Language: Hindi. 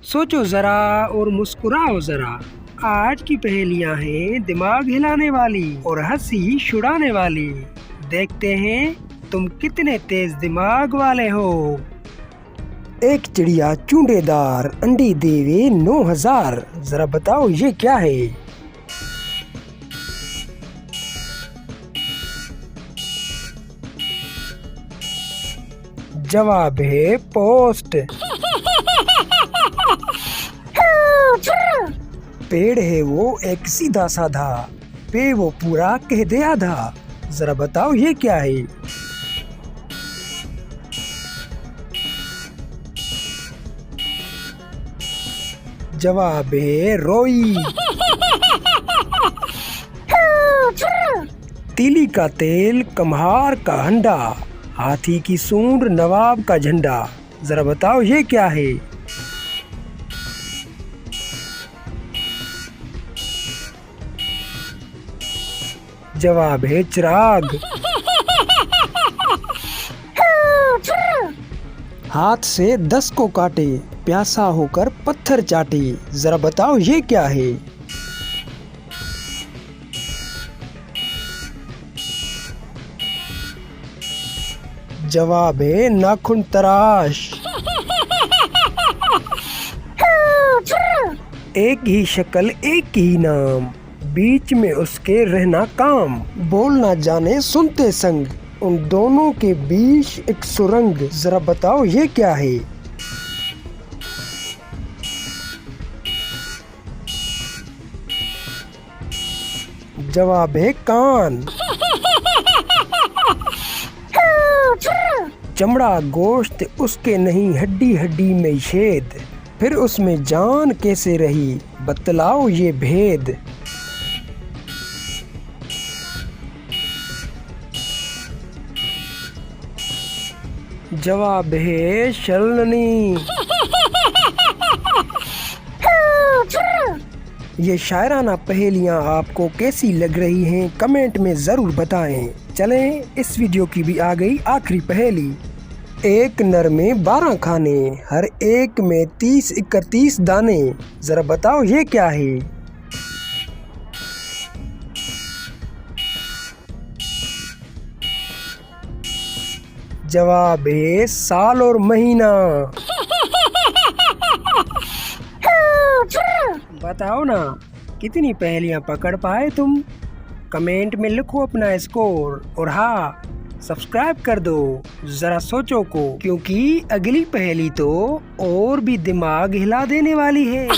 सोचो जरा और मुस्कुराओ जरा। आज की पहेलियां हैं दिमाग हिलाने वाली और हंसी छुड़ाने वाली। देखते हैं तुम कितने तेज दिमाग वाले हो। एक चिड़िया चूंडेदार अंडे देवे 9000। जरा बताओ ये क्या है? जवाब है पोस्ट। पेड़ है वो एक सीधा साधा, पे वो पूरा कह दे आधा। जरा बताओ ये क्या है? जवाब है रोई। तीली का तेल कम्हार का हंडा, हाथी की सूंड नवाब का झंडा। जरा बताओ ये क्या है? जवाब है चिराग। हाथ से 10 को काटे, प्यासा होकर पत्थर चाटे। जरा बताओ ये क्या है? जवाब है नाखून तराश। एक ही शक्ल एक ही नाम, बीच में उसके रहना काम। बोलना जाने सुनते संग, उन दोनों के बीच एक सुरंग। जरा बताओ ये क्या है? जवाब है कान। चमड़ा गोश्त उसके नहीं, हड्डी हड्डी में छेद, फिर उसमें जान कैसे रही? बतलाओ ये भेद। जवाब है शलनी। ये शायराना पहेलियाँ आपको कैसी लग रही हैं कमेंट में ज़रूर बताएं। चलें इस वीडियो की भी आ गई आखिरी पहेली। एक नर में 12 खाने, हर एक में 30-31 दाने। ज़रा बताओ ये क्या है? जवाब है साल और महीना। बताओ ना कितनी पहेलियां पकड़ पाए तुम? कमेंट में लिखो अपना स्कोर और हाँ सब्सक्राइब कर दो जरा सोचो को, क्योंकि अगली पहेली तो और भी दिमाग हिला देने वाली है।